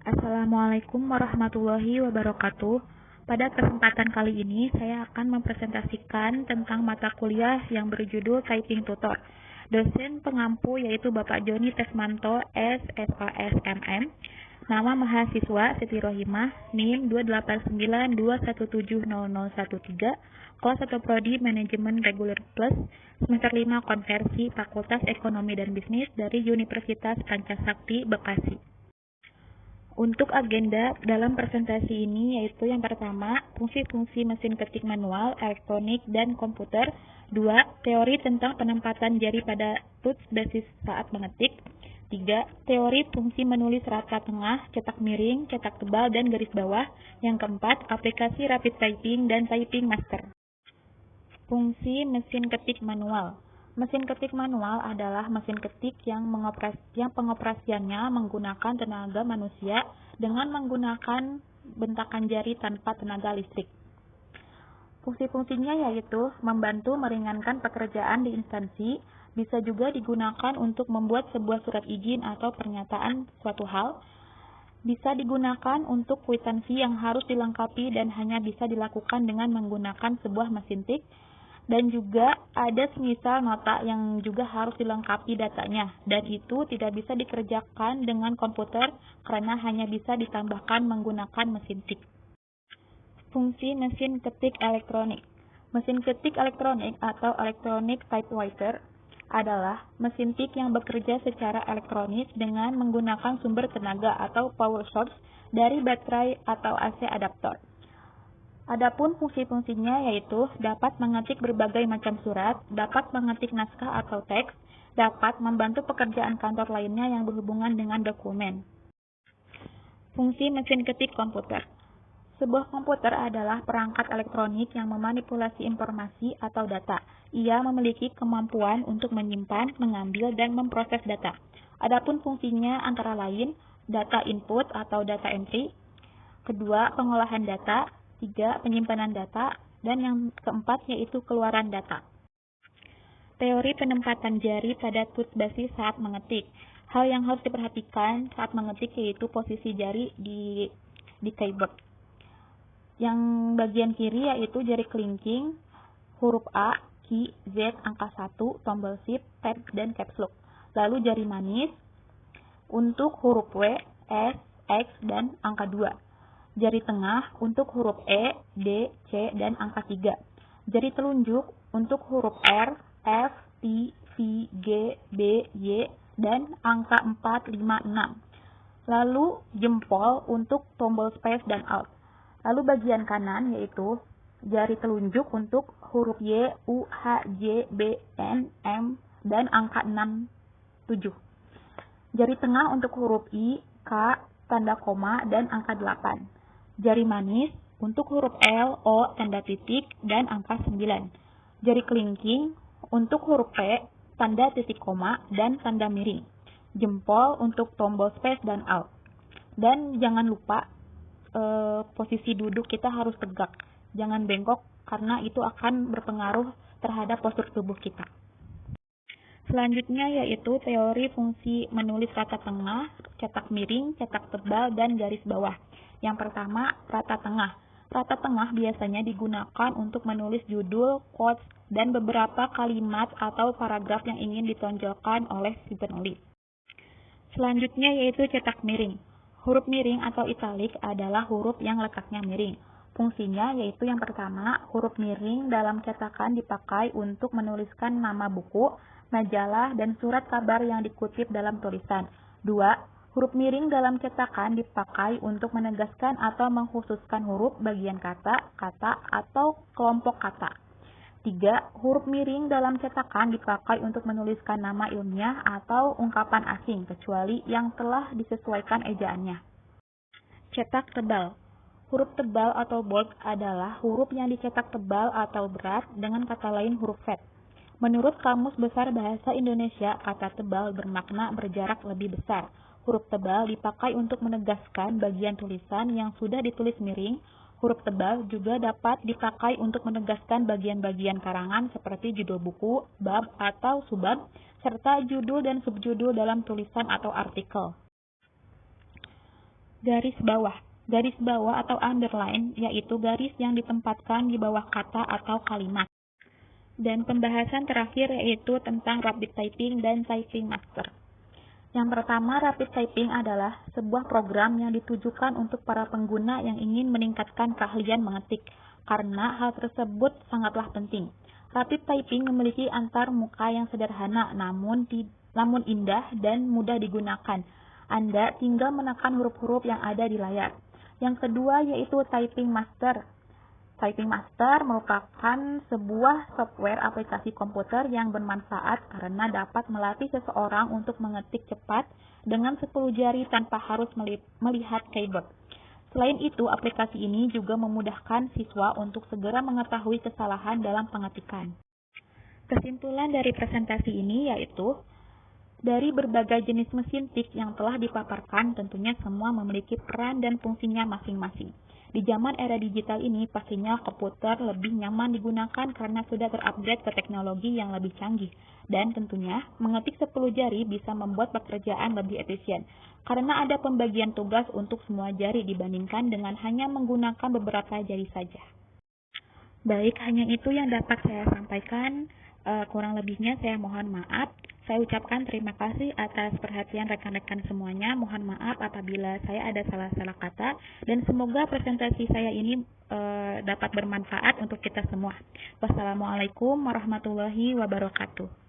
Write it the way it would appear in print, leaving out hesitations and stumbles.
Assalamualaikum warahmatullahi wabarakatuh. Pada kesempatan kali ini, saya akan mempresentasikan tentang mata kuliah yang berjudul Typing Tutor. Dosen pengampu yaitu Bapak Joni Tesmanto, SSASMM. Nama mahasiswa Siti Rohimah, NIM 28921700013, kelas 1 Prodi Manajemen Reguler Plus, semester 5 Konversi Fakultas Ekonomi dan Bisnis dari Universitas Pancasakti, Bekasi. Untuk agenda dalam presentasi ini yaitu yang pertama, fungsi-fungsi mesin ketik manual, elektronik, dan komputer. 2. Teori tentang penempatan jari pada tools basis saat mengetik. 3. Teori fungsi menulis rata tengah, cetak miring, cetak tebal, dan garis bawah. Yang keempat, aplikasi rapid typing dan typing master. Fungsi mesin ketik manual. Mesin ketik manual adalah mesin ketik yang pengoperasiannya menggunakan tenaga manusia dengan menggunakan bentakan jari tanpa tenaga listrik. Fungsi-fungsinya yaitu membantu meringankan pekerjaan di instansi, bisa juga digunakan untuk membuat sebuah surat izin atau pernyataan suatu hal, bisa digunakan untuk kwitansi yang harus dilengkapi dan hanya bisa dilakukan dengan menggunakan sebuah mesin tik, dan juga ada semisal nota yang juga harus dilengkapi datanya, dan itu tidak bisa dikerjakan dengan komputer karena hanya bisa ditambahkan menggunakan mesin tik. Fungsi mesin ketik elektronik. Mesin ketik elektronik atau electronic typewriter adalah mesin tik yang bekerja secara elektronis dengan menggunakan sumber tenaga atau power source dari baterai atau AC adaptor. Adapun fungsi-fungsinya yaitu dapat mengetik berbagai macam surat, dapat mengetik naskah atau teks, dapat membantu pekerjaan kantor lainnya yang berhubungan dengan dokumen. Fungsi mesin ketik komputer. Sebuah komputer adalah perangkat elektronik yang memanipulasi informasi atau data. Ia memiliki kemampuan untuk menyimpan, mengambil, dan memproses data. Adapun fungsinya antara lain data input atau data entry, kedua pengolahan data, 3. Penyimpanan data, dan yang keempat yaitu keluaran data. Teori penempatan jari pada tools basis saat mengetik. Hal yang harus diperhatikan saat mengetik yaitu posisi jari di keyboard. Yang bagian kiri yaitu jari kelingking, huruf A, key, Z, angka 1, tombol shift, tab, dan caps lock. Lalu jari manis untuk huruf W, S, X, dan angka 2. Jari tengah untuk huruf E, D, C, dan angka 3. Jari telunjuk untuk huruf R, F, T, V, G, B, Y, dan angka 4, 5, 6. Lalu jempol untuk tombol space dan alt. Lalu bagian kanan yaitu jari telunjuk untuk huruf Y, U, H, J, B, N, M, dan angka 6, 7. Jari tengah untuk huruf I, K, tanda koma, dan angka 8. Jari manis untuk huruf L, O, tanda titik, dan angka 9. Jari kelingking untuk huruf P, tanda titik koma, dan tanda miring. Jempol untuk tombol space dan alt. Dan jangan lupa posisi duduk kita harus tegak. Jangan bengkok karena itu akan berpengaruh terhadap postur tubuh kita. Selanjutnya yaitu teori fungsi menulis rata tengah, cetak miring, cetak tebal, dan garis bawah. Yang pertama, rata tengah. Rata tengah biasanya digunakan untuk menulis judul, quotes, dan beberapa kalimat atau paragraf yang ingin ditonjolkan oleh si penulis. Selanjutnya yaitu cetak miring. Huruf miring atau italik adalah huruf yang letaknya miring. Fungsinya yaitu yang pertama, huruf miring dalam cetakan dipakai untuk menuliskan nama buku, majalah, dan surat kabar yang dikutip dalam tulisan. 2. Huruf miring dalam cetakan dipakai untuk menegaskan atau mengkhususkan huruf, bagian kata, atau kelompok kata. 3. Huruf miring dalam cetakan dipakai untuk menuliskan nama ilmiah atau ungkapan asing, kecuali yang telah disesuaikan ejaannya. Cetak tebal. Huruf tebal atau bold adalah huruf yang dicetak tebal atau berat, dengan kata lain huruf fat. Menurut Kamus Besar Bahasa Indonesia, kata tebal bermakna berjarak lebih besar. Huruf tebal dipakai untuk menegaskan bagian tulisan yang sudah ditulis miring. Huruf tebal juga dapat dipakai untuk menegaskan bagian-bagian karangan seperti judul buku, bab, atau subbab, serta judul dan subjudul dalam tulisan atau artikel. Garis bawah. Garis bawah atau underline yaitu garis yang ditempatkan di bawah kata atau kalimat. Dan pembahasan terakhir yaitu tentang rapid typing dan typing master. Yang pertama, rapid typing adalah sebuah program yang ditujukan untuk para pengguna yang ingin meningkatkan keahlian mengetik, karena hal tersebut sangatlah penting. Rapid typing memiliki antar muka yang sederhana, namun indah dan mudah digunakan. Anda tinggal menekan huruf-huruf yang ada di layar. Yang kedua yaitu typing master. Typing Master merupakan sebuah software aplikasi komputer yang bermanfaat karena dapat melatih seseorang untuk mengetik cepat dengan 10 jari tanpa harus melihat keyboard. Selain itu, aplikasi ini juga memudahkan siswa untuk segera mengetahui kesalahan dalam pengetikan. Kesimpulan dari presentasi ini yaitu, dari berbagai jenis mesin tik yang telah dipaparkan, tentunya semua memiliki peran dan fungsinya masing-masing. Di zaman era digital ini, pastinya komputer lebih nyaman digunakan karena sudah terupgrade ke teknologi yang lebih canggih. Dan tentunya, mengetik 10 jari bisa membuat pekerjaan lebih efisien, karena ada pembagian tugas untuk semua jari dibandingkan dengan hanya menggunakan beberapa jari saja. Baik, hanya itu yang dapat saya sampaikan. Kurang lebihnya saya mohon maaf. Saya ucapkan terima kasih atas perhatian rekan-rekan semuanya. Mohon maaf apabila saya ada salah-salah kata. Dan semoga presentasi saya ini dapat bermanfaat untuk kita semua. Wassalamualaikum warahmatullahi wabarakatuh.